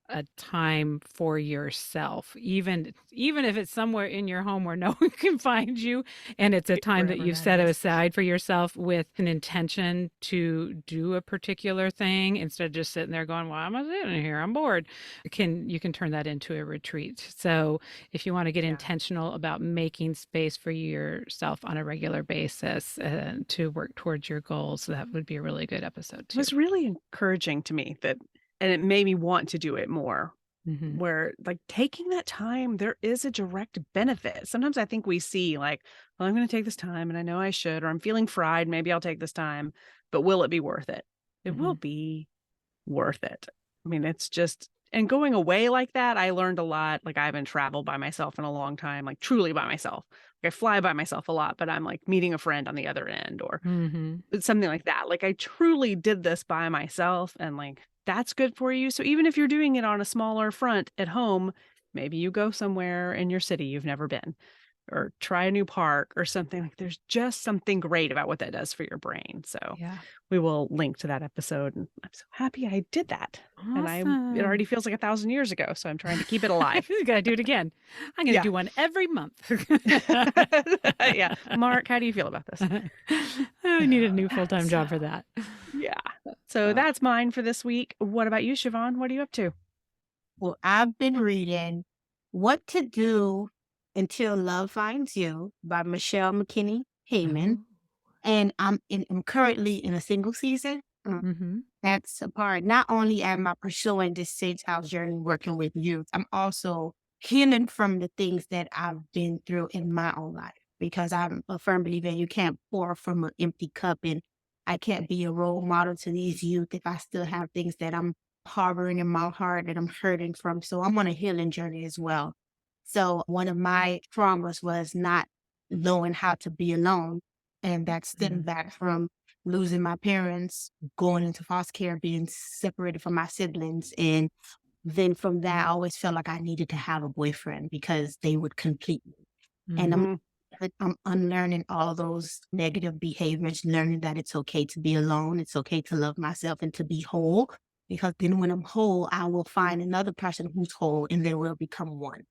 a time for yourself, even if it's somewhere in your home where no one can find you, and it's a time that you've set aside for yourself with an intention to do a particular thing instead of just sitting there going, why am I sitting here, I'm bored. You can turn that into a retreat. So if you want to get intentional about making space for yourself on a regular basis to work towards your goals, that would be a really good episode too. It was really encouraging to me that, and it made me want to do it more, where like taking that time, there is a direct benefit. Sometimes I think we see like, well, I'm going to take this time and I know I should, or I'm feeling fried, maybe I'll take this time, but will it be worth it? It will be worth it. I mean, it's just, and going away like that, I learned a lot. Like, I haven't traveled by myself in a long time, like truly by myself. Like, I fly by myself a lot, but I'm like meeting a friend on the other end or something like that. Like, I truly did this by myself, and like, that's good for you. So even if you're doing it on a smaller front at home, maybe you go somewhere in your city you've never been, or try a new park or something. Like, there's just something great about what that does for your brain. So we will link to that episode, and I'm so happy I did that. Awesome. And it already feels like 1,000 years ago. So I'm trying to keep it alive. You got to do it again. I'm going to do one every month. Yeah. Mark, how do you feel about this? I need a new full-time job for that. Yeah. So that's mine for this week. What about you, Shavon? What are you up to? Well, I've been reading What to Do Until Love Finds You by Michelle McKinney Heyman. And I'm currently in a single season. Mm-hmm. That's a part. Not only am I pursuing this Sage House journey working with youth, I'm also healing from the things that I've been through in my own life because I'm a firm believer you can't pour from an empty cup, and I can't be a role model to these youth if I still have things that I'm harboring in my heart that I'm hurting from. So I'm on a healing journey as well. So one of my traumas was not knowing how to be alone. And that stemmed back from losing my parents, going into foster care, being separated from my siblings. And then from that, I always felt like I needed to have a boyfriend because they would complete me. And Mm-hmm. Mhm. I'm unlearning all those negative behaviors, learning that it's okay to be alone. It's okay to love myself and to be whole. Because then when I'm whole, I will find another person who's whole and then we'll become one.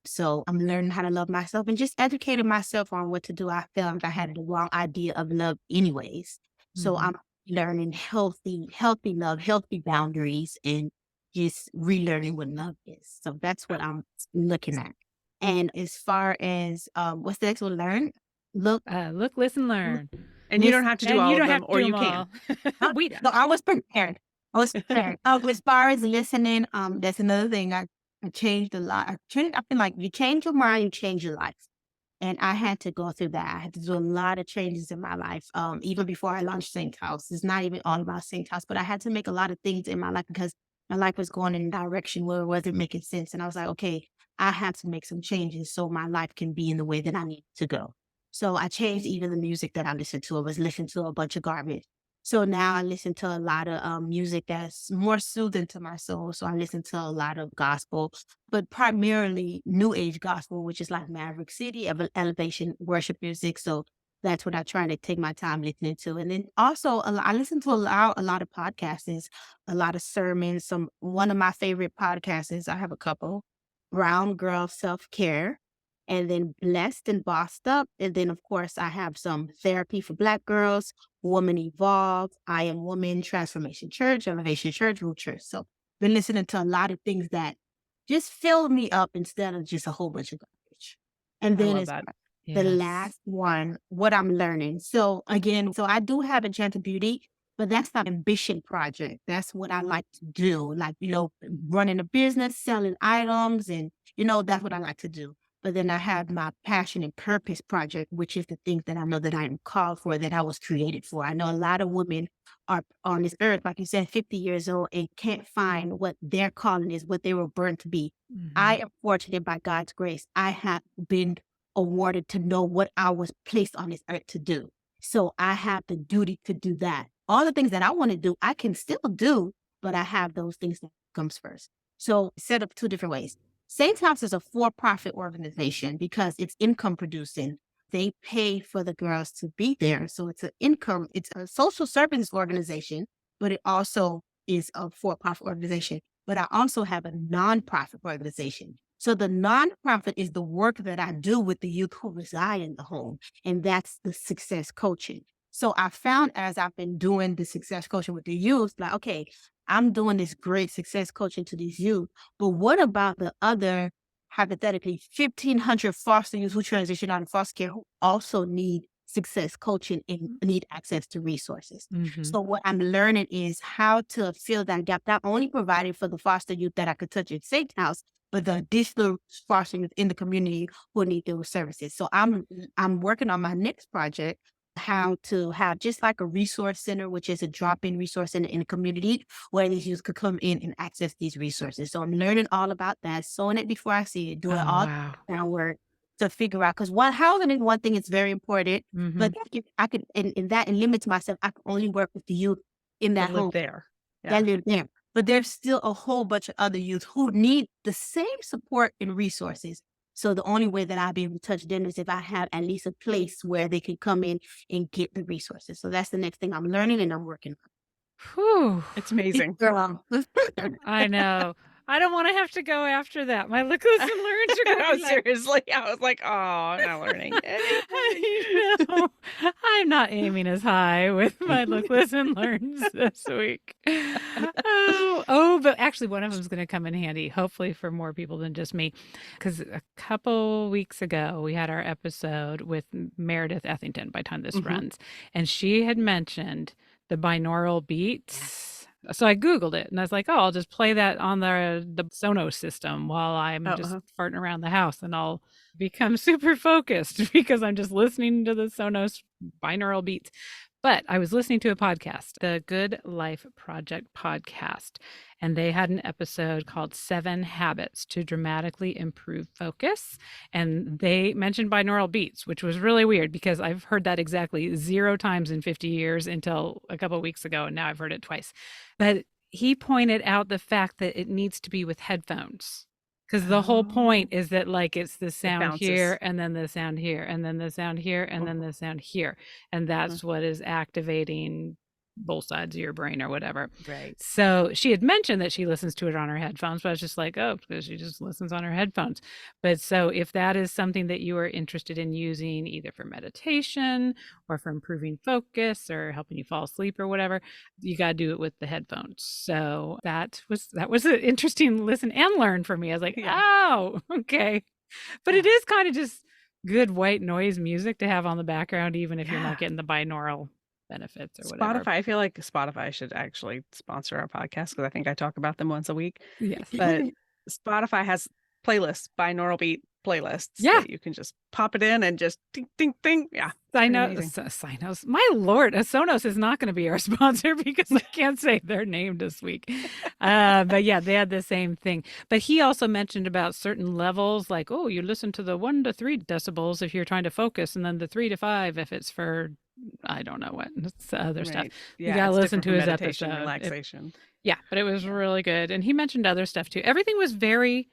So I'm learning how to love myself and just educating myself on what to do. I felt like I had the wrong idea of love anyways. So Mm-hmm. I'm learning healthy love, healthy boundaries, and just relearning what love is. So that's what I'm looking at. And as far as what's the next one? Learn, look, Look, listen, learn. And you don't listen. have to do And you all of don't have them, to or do you them can. all. We No, I was prepared. I was prepared. As far as listening, that's another thing. I changed a lot. I feel like you change your mind, you change your life. And I had to go through that. I had to do a lot of changes in my life. Even before I launched Saint House. It's not even all about Saint House, but I had to make a lot of things in my life because my life was going in a direction where it wasn't making sense. And I was like, okay, I have to make some changes so my life can be in the way that I need it to go. So I changed even the music that I listened to. I was listening to a bunch of garbage. So now I listen to a lot of music that's more soothing to my soul. So I listen to a lot of gospel, but primarily new age gospel, which is like Maverick City, elevation worship music. So that's what I try to take my time listening to. And then also I listen to a lot of podcasts, a lot of sermons. One of my favorite podcasts, I have a couple, Brown Girl Self Care, and then Blessed and Bossed Up. And then of course I have some therapy for Black girls, Woman Evolved, I Am Woman, Transformation Church, Elevation Church, Root Church. So been listening to a lot of things that just fill me up instead of just a whole bunch of garbage. And I then love it's that. the yes. last one, what I'm learning. So again, so I do have Enchanted Beauty, but that's not an ambition project. That's what I like to do. Like, running a business, selling items, and that's what I like to do. But then I have my passion and purpose project, which is the things that I know that I am called for, that I was created for. I know a lot of women are on this earth, like you said, 50 years old and can't find what their calling is, what they were born to be. Mm-hmm. I am fortunate by God's grace. I have been awarded to know what I was placed on this earth to do. So I have the duty to do that. All the things that I want to do, I can still do, but I have those things that comes first. So set up two different ways. Saints House is a for-profit organization because it's income producing. They pay for the girls to be there. So it's a social service organization, but it also is a for-profit organization. But I also have a nonprofit organization. So the nonprofit is the work that I do with the youth who reside in the home, and that's the success coaching. So I found as I've been doing the success coaching with the youth, like, okay, I'm doing this great success coaching to these youth, but what about the other, hypothetically, 1,500 foster youth who transition out of foster care who also need success coaching and need access to resources? Mm-hmm. So what I'm learning is how to fill that gap, not only providing for the foster youth that I could touch at Safe House, but the additional foster youth in the community who need those services. So I'm working on my next project, how to have just like a resource center, which is a drop-in resource center in the community where these youth could come in and access these resources. So I'm learning all about that, sowing it before I see it, doing Oh, all wow. that work to figure out, because housing is one thing, it's very important, Mm-hmm. but if I could, and that, and limits myself, I can only work with the youth in That that live home there. Yeah. that live there. But there's still a whole bunch of other youth who need the same support and resources. So the only way that I'll be able to touch them is if I have at least a place where they can come in and get the resources. So that's the next thing I'm learning and I'm working Whew. It's on. amazing. Girl. I know. I don't want to have to go after that. My look, listen, learns are going to No, be like, seriously. I was like, oh, I'm not learning anything. I know. I'm not aiming as high with my look, listen, learns this week. But actually, one of them is going to come in handy, hopefully for more people than just me. Because a couple weeks ago, we had our episode with Meredith Ethington by the time this Mhm. runs, and she had mentioned the binaural beats. So I Googled it and I was like, oh, I'll just play that on the Sonos system while I'm just farting around the house and I'll become super focused because I'm just listening to the Sonos binaural beats. But I was listening to a podcast, the Good Life Project podcast, and they had an episode called 7 Habits to Dramatically Improve Focus. And they mentioned binaural beats, which was really weird because I've heard that exactly 0 times in 50 years until a couple of weeks ago. And now I've heard it twice. But he pointed out the fact that it needs to be with headphones. Because the whole point is that, like, it's the sound here and then the sound here and then the sound here and then the sound here. And that's what is activating both sides of your brain or whatever. Right. So she had mentioned that she listens to it on her headphones, but I was just like, oh, because she just listens on her headphones. But so if that is something that you are interested in using either for meditation or for improving focus or helping you fall asleep or whatever, you got to do it with the headphones. So that was an interesting listen and learn for me. I was like, oh, okay. But it is kind of just good white noise music to have on the background, even if you're not getting the binaural benefits or whatever. Spotify, I feel like Spotify should actually sponsor our podcast because I think I talk about them once a week. Yes. But Spotify has playlists, binaural beat playlists that you can just pop it in and just ding, ding, ding. Yeah. Sonos. My Lord, Sonos is not going to be our sponsor because I can't say their name this week. But yeah, they had the same thing. But he also mentioned about certain levels, like, oh, you listen to the 1 to 3 decibels if you're trying to focus, and then the 3 to 5 if it's for, I don't know what, it's other stuff. Yeah, you got to listen to his meditation, episode. Relaxation. But it was really good. And he mentioned other stuff too. Everything was very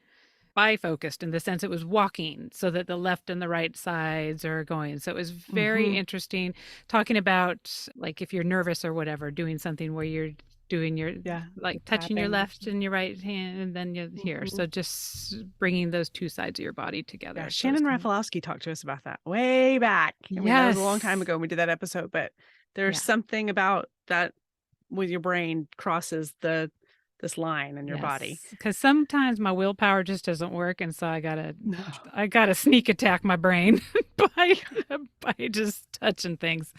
bifocused in the sense it was walking so that the left and the right sides are going. So it was very interesting talking about, like, if you're nervous or whatever, doing something where you're doing your, like touching your left and your right hand and then you're here. So just bringing those two sides of your body together. Yeah, Shannon Rafalowski talked to us about that way back. I mean, that was a long time ago when we did that episode, but there's something about that when your brain crosses this line in your body. Because sometimes my willpower just doesn't work, and so I gotta sneak attack my brain by just touching things.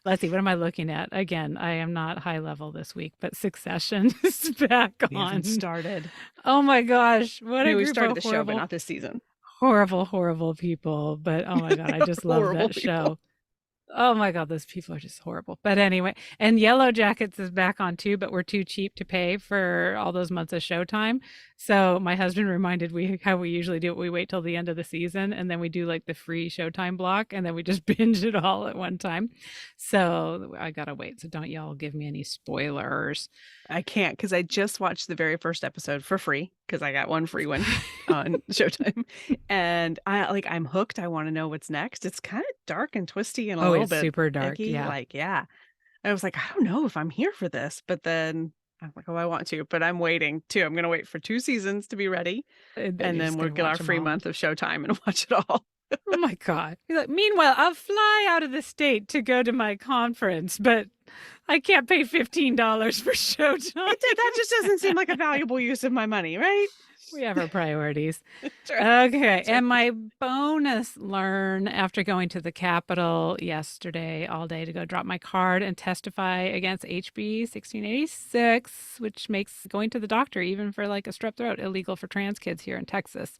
Let's see, what am I looking at? Again, I am not high level this week, but Succession is back on. We haven't started. Oh my gosh, what a group we started of the show, but not this season. Horrible people. But oh my God, I just love that show. Oh my God, those people are just horrible. But anyway, and Yellow Jackets is back on too, but we're too cheap to pay for all those months of Showtime. So my husband reminded me how we usually do it. We wait till the end of the season and then we do like the free Showtime block and then we just binge it all at one time. So I gotta wait. So don't y'all give me any spoilers. I can't because I just watched the very first episode for free because I got one free one on Showtime. And I'm hooked. I want to know what's next. It's kind of dark and twisty and a little bit super dark. icky. I was like, I don't know if I'm here for this, but then I'm like, oh, I want to, but I'm waiting too. I'm going to wait for 2 seasons to be ready. And then we'll get our free month of Showtime and watch it all. Oh my God. Meanwhile, I'll fly out of the state to go to my conference, but I can't pay $15 for Showtime. That just doesn't seem like a valuable use of my money, right? We have our priorities. Right. Okay. And my bonus learn after going to the Capitol yesterday all day to go drop my card and testify against HB 1686, which makes going to the doctor, even for like a strep throat, illegal for trans kids here in Texas.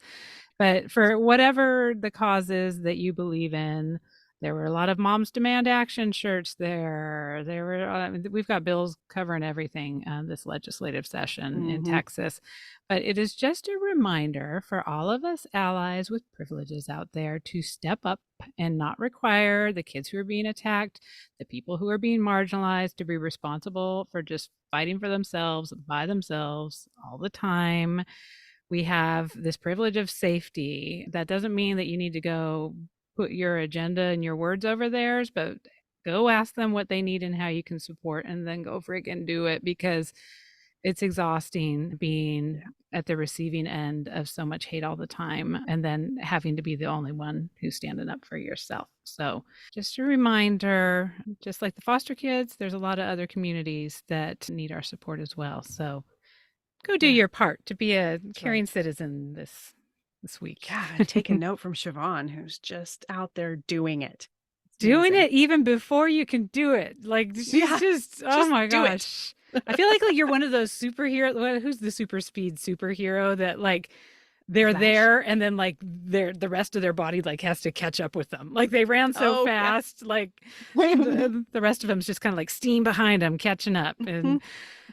But for whatever the cause is that you believe in, there were a lot of Moms Demand Action shirts there. We've got bills covering everything this legislative session in Texas. But it is just a reminder for all of us allies with privileges out there to step up and not require the kids who are being attacked, the people who are being marginalized, to be responsible for just fighting for themselves by themselves all the time. We have this privilege of safety. That doesn't mean that you need to go put your agenda and your words over theirs, but go ask them what they need and how you can support, and then go friggin' do it, because it's exhausting being at the receiving end of so much hate all the time and then having to be the only one who's standing up for yourself. So just a reminder, just like the foster kids, there's a lot of other communities that need our support as well. So go do your part to be a caring citizen this week. Yeah, and take a note from Shavon, who's just out there doing it. doing Amazing. it even before you can do it. Like she's just, oh just my do it. gosh. I feel like you're one of those superhero. Who's the super speed superhero that like they're Flash. there and then like the rest of their body like has to catch up with them. Like they ran so fast, like the rest of them's just kind of like steam behind them, catching up. And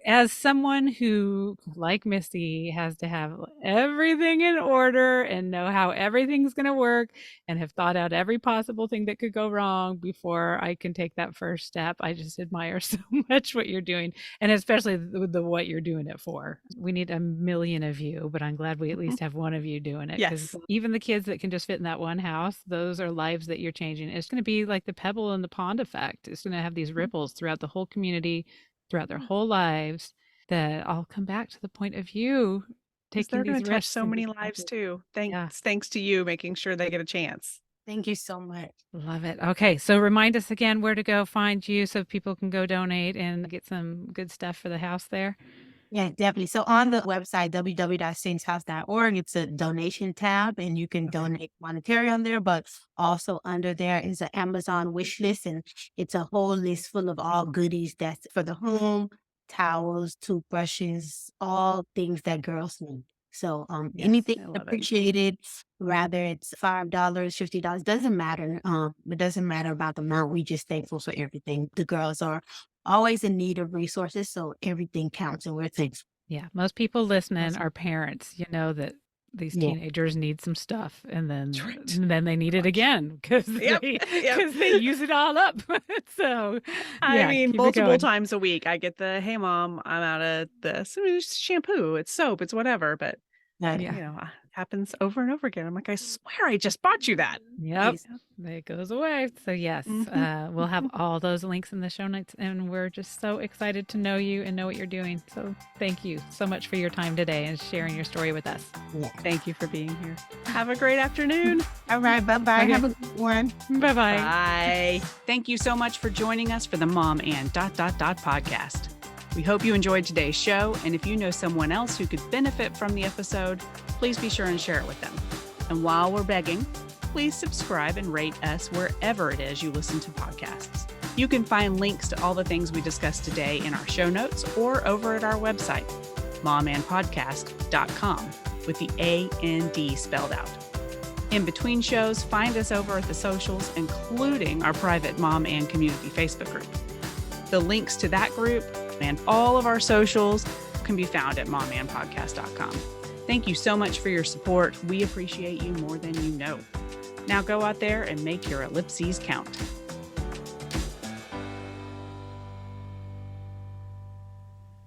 as someone who, like Missy, has to have everything in order and know how everything's going to work and have thought out every possible thing that could go wrong before I can take that first step, I just admire so much what you're doing, and especially the what you're doing it for. We need a million of you, but I'm glad we at least have one of you doing it. Yes. Even the kids that can just fit in that one house, those are lives that you're changing. It's going to be like the pebble in the pond effect. It's going to have these ripples throughout the whole community, throughout their whole lives, that all come back to the point of you taking they're these going to touch risks. so many lives too. Thanks to you making sure they get a chance. Thank you so much. Love it. Okay, so remind us again where to go find you so people can go donate and get some good stuff for the house there. Yeah, definitely. So on the website, www.saintshouse.org, it's a donation tab and you can donate monetary on there, but also under there is an Amazon wish list, and it's a whole list full of all goodies that's for the home, towels, toothbrushes, all things that girls need. So anything appreciated, rather it's $5, $50, doesn't matter. It doesn't matter about the amount. We just thankful for everything. The girls are always in need of resources, so everything counts, and we're thankful. Yeah, most people listening are parents. You know that these Yeah. teenagers need some stuff, and then Right. and then they need it again because they use it all up. So I mean, keep it multiple going. times a week, I get the, "Hey, mom, I'm out of this." I mean, it's shampoo, it's soap, it's whatever, but Right. Yeah. you know, happens over and over again. I'm like, I swear I just bought you that. Yep. Yes. It goes away. So yes, we'll have all those links in the show notes, and we're just so excited to know you and know what you're doing. So thank you so much for your time today and sharing your story with us. Yeah. Thank you for being here. Have a great afternoon. All right. Bye-bye. Okay. Have a good one. Bye-bye. Bye. Thank you so much for joining us for the Mom and ... podcast. We hope you enjoyed today's show, and if you know someone else who could benefit from the episode, please be sure and share it with them. And while we're begging, please subscribe and rate us wherever it is you listen to podcasts. You can find links to all the things we discussed today in our show notes or over at our website, momandpodcast.com, with the A-N-D spelled out. In between shows, find us over at the socials, including our private Mom and Community Facebook group. The links to that group and all of our socials can be found at momandpodcast.com. Thank you so much for your support. We appreciate you more than you know. Now go out there and make your ellipses count.